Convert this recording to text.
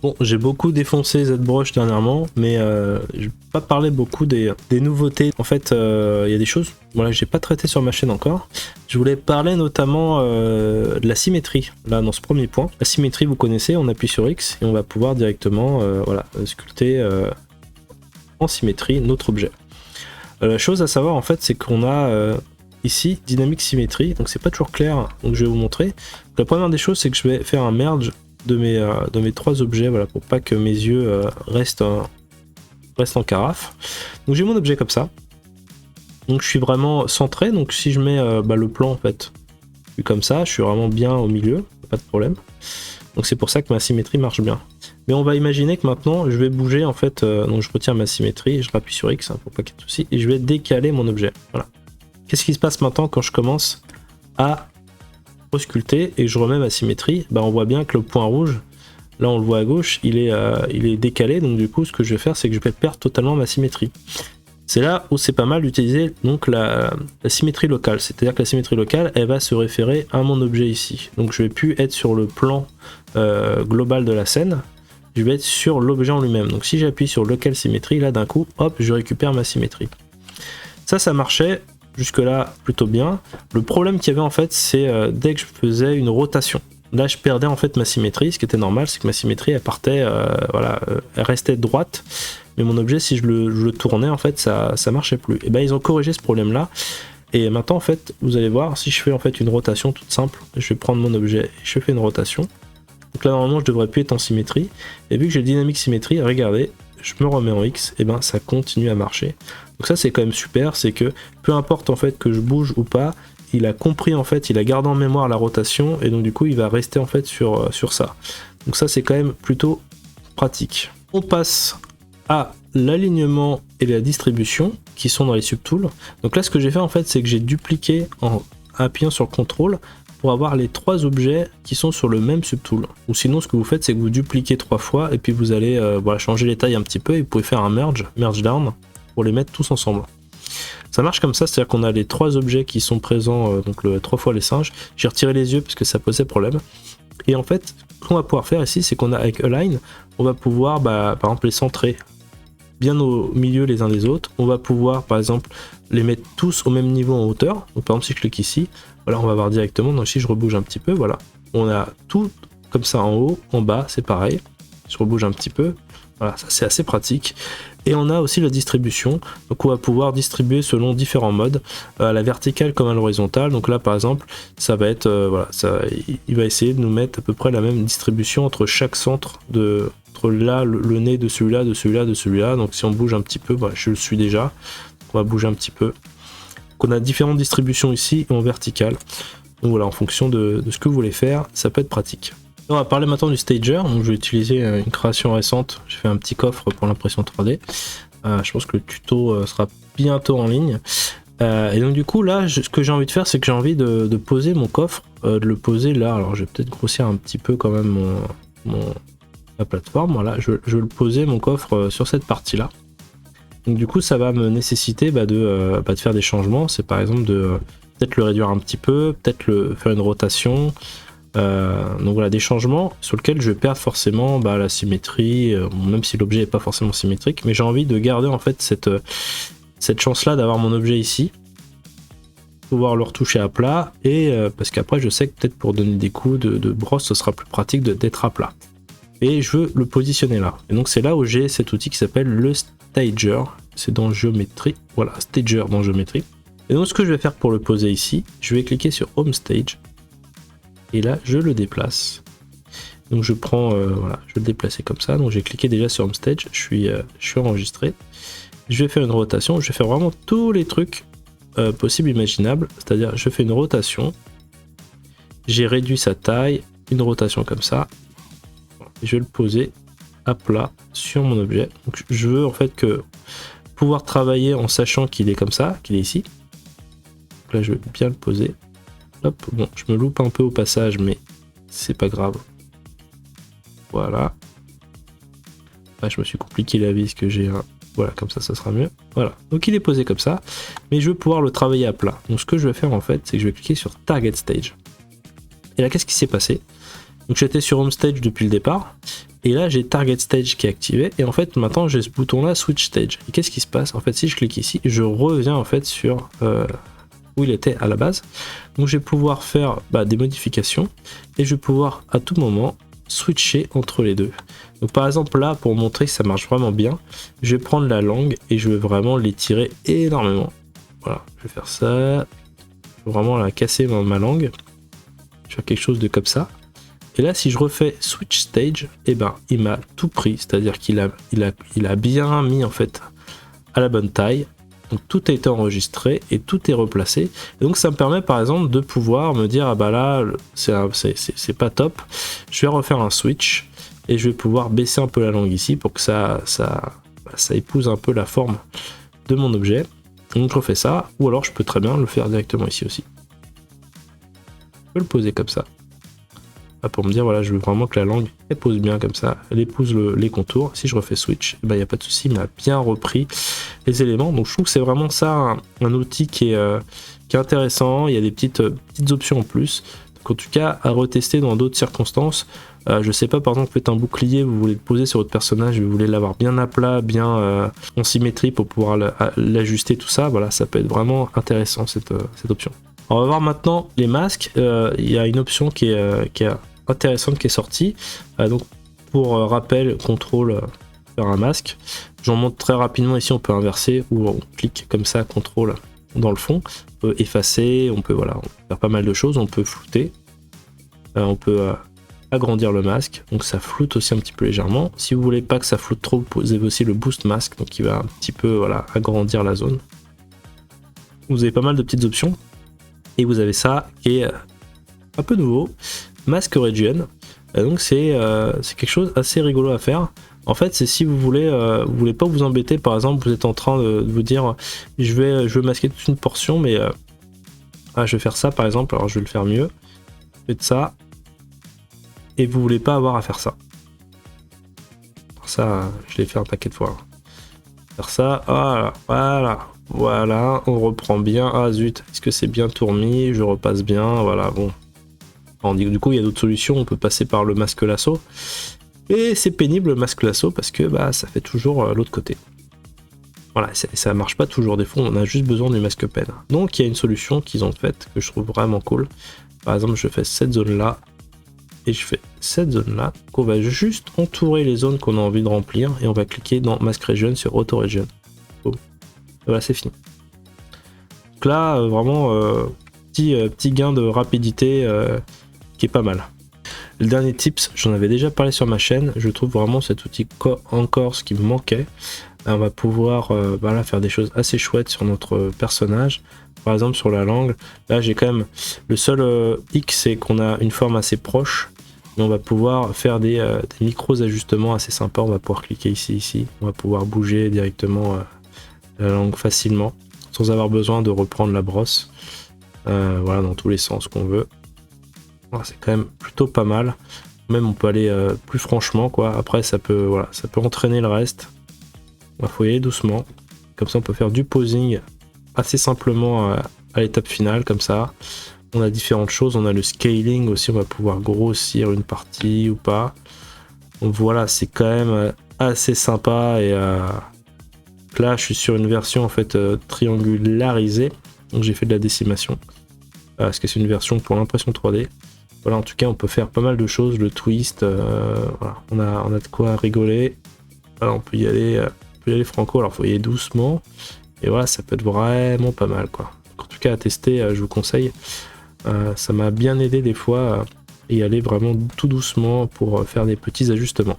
Bon, j'ai beaucoup défoncé ZBrush dernièrement, mais je vais pas parler beaucoup des nouveautés. En fait, il y a des choses voilà, que j'ai pas traité sur ma chaîne encore. Je voulais parler notamment de la symétrie, là dans ce premier point. La symétrie, vous connaissez, on appuie sur X et on va pouvoir directement voilà, sculpter en symétrie notre objet. La chose à savoir en fait, c'est qu'on a ici dynamique symétrie, donc c'est pas toujours clair, donc je vais vous montrer. Donc, la première des choses, c'est que je vais faire un merge de mes trois objets, voilà, pour pas que mes yeux restent en carafe. Donc j'ai mon objet comme ça. Donc je suis vraiment centré, donc si je mets le plan en fait, comme ça, je suis vraiment bien au milieu, pas de problème. Donc c'est pour ça que ma symétrie marche bien. Mais on va imaginer que maintenant je vais bouger en fait, donc je retire ma symétrie, et je rappuie sur X pour pas qu'il y ait de soucis, et je vais décaler mon objet. Voilà. Qu'est-ce qui se passe maintenant quand je commence à resculpter et que je remets ma symétrie? On voit bien que le point rouge, là on le voit à gauche, il est décalé, donc du coup ce que je vais faire c'est que je vais perdre totalement ma symétrie. C'est là où c'est pas mal d'utiliser donc la symétrie locale, c'est-à-dire que la symétrie locale elle va se référer à mon objet ici. Donc je vais plus être sur le plan global de la scène, je vais être sur l'objet en lui-même. Donc si j'appuie sur local symétrie, là d'un coup, hop, je récupère ma symétrie. Ça marchait jusque là plutôt bien. Le problème qu'il y avait en fait, c'est dès que je faisais une rotation. Là je perdais en fait ma symétrie, ce qui était normal, c'est que ma symétrie elle partait, elle restait droite, mais mon objet si je le tournais en fait ça marchait plus. Et ils ont corrigé ce problème là, et maintenant en fait vous allez voir, si je fais en fait une rotation toute simple, je vais prendre mon objet et je fais une rotation. Donc là normalement je devrais plus être en symétrie, et vu que j'ai dynamique symétrie, regardez, je me remets en X, et ça continue à marcher. Donc ça c'est quand même super, c'est que peu importe en fait que je bouge ou pas, il a compris en fait, il a gardé en mémoire la rotation et donc du coup il va rester en fait sur ça. Donc ça c'est quand même plutôt pratique. On passe à l'alignement et la distribution qui sont dans les subtools. Donc là ce que j'ai fait en fait c'est que j'ai dupliqué en appuyant sur CTRL pour avoir les trois objets qui sont sur le même subtool. Ou sinon ce que vous faites c'est que vous dupliquez 3 fois et puis vous allez changer les tailles un petit peu et vous pouvez faire un merge down pour les mettre tous ensemble. Ça marche comme ça, c'est-à-dire qu'on a les trois objets qui sont présents, donc 3 fois les singes. J'ai retiré les yeux parce que ça posait problème. Et en fait, ce qu'on va pouvoir faire ici, c'est qu'on a avec Align, on va pouvoir par exemple les centrer bien au milieu les uns des autres. On va pouvoir par exemple les mettre tous au même niveau en hauteur. Donc par exemple si je clique ici, voilà, on va voir directement, donc si je rebouge un petit peu, voilà. On a tout comme ça en haut, en bas, c'est pareil. Je rebouge un petit peu, voilà, ça c'est assez pratique. Et on a aussi la distribution, donc on va pouvoir distribuer selon différents modes, à la verticale comme à l'horizontale. Donc là par exemple, ça va être, il va essayer de nous mettre à peu près la même distribution entre chaque centre, entre là, le nez de celui-là, de celui-là, de celui-là. Donc si on bouge un petit peu, je le suis déjà, on va bouger un petit peu. Donc on a différentes distributions ici en verticale. Donc voilà, en fonction de ce que vous voulez faire, ça peut être pratique. On va parler maintenant du stager, donc je vais utiliser une création récente, j'ai fait un petit coffre pour l'impression 3D, je pense que le tuto sera bientôt en ligne, et donc du coup là ce que j'ai envie de faire c'est que j'ai envie de poser mon coffre, de le poser là, alors je vais peut-être grossir un petit peu quand même ma plateforme, voilà, je vais le poser mon coffre sur cette partie là, donc du coup ça va me nécessiter de faire des changements, c'est par exemple de peut-être le réduire un petit peu, peut-être faire une rotation. Donc voilà, des changements sur lesquels je vais perdre forcément la symétrie, même si l'objet n'est pas forcément symétrique, mais j'ai envie de garder en fait cette chance là d'avoir mon objet ici, pouvoir le retoucher à plat, et parce qu'après je sais que peut-être pour donner des coups de brosse ce sera plus pratique d'être à plat, et je veux le positionner là, et donc c'est là où j'ai cet outil qui s'appelle le Stager, c'est dans géométrie, voilà, Stager dans géométrie. Et donc ce que je vais faire pour le poser ici, je vais cliquer sur Home Stage, et là je le déplace. Donc je prends, voilà, je vais le déplacer comme ça. Donc j'ai cliqué déjà sur Home Stage, je suis enregistré. Je vais faire une rotation, je vais faire vraiment tous les trucs possibles, imaginables. C'est-à-dire je fais une rotation, j'ai réduit sa taille, une rotation comme ça. Je vais le poser à plat sur mon objet. Donc je veux en fait pouvoir travailler en sachant qu'il est comme ça, qu'il est ici. Donc là je vais bien le poser. Hop, bon, je me loupe un peu au passage, mais c'est pas grave. Voilà. Là, je me suis compliqué la vie, parce que j'ai un... Voilà, comme ça sera mieux. Voilà, donc il est posé comme ça, mais je veux pouvoir le travailler à plat. Donc ce que je vais faire en fait, c'est que je vais cliquer sur Target Stage. Et là, qu'est-ce qui s'est passé? Donc j'étais sur Home Stage depuis le départ, Et là j'ai Target Stage qui est activé, et en fait maintenant j'ai ce bouton là Switch Stage. Et qu'est-ce qui se passe? En fait si je clique ici, je reviens en fait sur où il était à la base. Donc je vais pouvoir faire des modifications, et je vais pouvoir à tout moment switcher entre les deux. Donc par exemple là, pour montrer que ça marche vraiment bien, je vais prendre la langue et je vais vraiment l'étirer énormément. Voilà, je vais faire ça, je vais vraiment la casser ma langue. Je vais faire quelque chose de comme ça. Et là, si je refais Switch Stage, et il m'a tout pris, c'est-à-dire qu'il a bien mis en fait à la bonne taille. Donc tout a été enregistré et tout est replacé. Et donc ça me permet par exemple de pouvoir me dire, ah bah là, c'est pas top. Je vais refaire un switch et je vais pouvoir baisser un peu la langue ici pour que ça épouse un peu la forme de mon objet. Donc je refais ça, ou alors je peux très bien le faire directement ici aussi. Je peux le poser comme ça. Pour me dire, voilà, je veux vraiment que la langue elle pose bien comme ça, elle épouse les contours. Si je refais switch, il n'y a pas de souci, il m'a bien repris les éléments. Donc je trouve que c'est vraiment ça un outil qui est intéressant. Il y a des petites options en plus. Donc en tout cas, à retester dans d'autres circonstances. Je sais pas, par exemple, faites un bouclier, vous voulez le poser sur votre personnage, vous voulez l'avoir bien à plat, bien en symétrie pour pouvoir l'ajuster, tout ça. Voilà, ça peut être vraiment intéressant cette option. On va voir maintenant les masques. Il y a une option qui est intéressante qui est sortie. Donc pour rappel, contrôle, faire un masque. J'en montre très rapidement ici, on peut inverser ou on clique comme ça, contrôle dans le fond. On peut effacer, on peut faire pas mal de choses, on peut flouter. On peut agrandir le masque, donc ça floute aussi un petit peu légèrement. Si vous voulez pas que ça floute trop, vous avez aussi le boost mask, donc qui va un petit peu agrandir la zone. Vous avez pas mal de petites options. Et vous avez ça qui est un peu nouveau, Mask Region. Donc c'est quelque chose assez rigolo à faire. En fait, c'est si vous voulez pas vous embêter, par exemple, vous êtes en train de vous dire je veux masquer toute une portion, mais je vais faire ça par exemple, alors je vais le faire mieux. Faites ça, et vous voulez pas avoir à faire ça. Ça, je l'ai fait un paquet de fois. Faire ça, voilà, on reprend bien. Ah zut, est-ce que c'est bien tout remis? Je repasse bien, voilà, bon. Alors, du coup, il y a d'autres solutions, on peut passer par le masque lasso. Et c'est pénible le masque lasso parce que ça fait toujours l'autre côté. Voilà, ça marche pas toujours, des fois on a juste besoin du masque pen. Donc il y a une solution qu'ils ont faite que je trouve vraiment cool. Par exemple, je fais cette zone là et je fais cette zone là, qu'on va juste entourer les zones qu'on a envie de remplir et on va cliquer dans Mask Region sur Auto Region. Boom. Voilà, c'est fini. Donc là, vraiment, petit gain de rapidité qui est pas mal. Le dernier tips, j'en avais déjà parlé sur ma chaîne, je trouve vraiment cet outil encore ce qui me manquait. Là, on va pouvoir faire des choses assez chouettes sur notre personnage. Par exemple sur la langue, là j'ai quand même le seul hic, c'est qu'on a une forme assez proche, mais on va pouvoir faire des micros ajustements assez sympas. On va pouvoir cliquer ici, on va pouvoir bouger directement la langue facilement sans avoir besoin de reprendre la brosse, voilà, dans tous les sens qu'on veut. Voilà, c'est quand même plutôt pas mal. Même on peut aller plus franchement quoi. Après ça peut entraîner le reste. Il faut y aller doucement. Comme ça on peut faire du posing assez simplement à l'étape finale comme ça. On a différentes choses, on a le scaling aussi, on va pouvoir grossir une partie ou pas. Donc voilà, c'est quand même assez sympa. Et là je suis sur une version en fait triangularisée, donc j'ai fait de la décimation parce que c'est une version pour l'impression 3D. Voilà, en tout cas on peut faire pas mal de choses, le twist, voilà, on a de quoi rigoler. Voilà, on peut y aller franco, alors faut y aller doucement. Et voilà, ça peut être vraiment pas mal quoi. En tout cas à tester, je vous conseille. Ça m'a bien aidé des fois à y aller vraiment tout doucement pour faire des petits ajustements.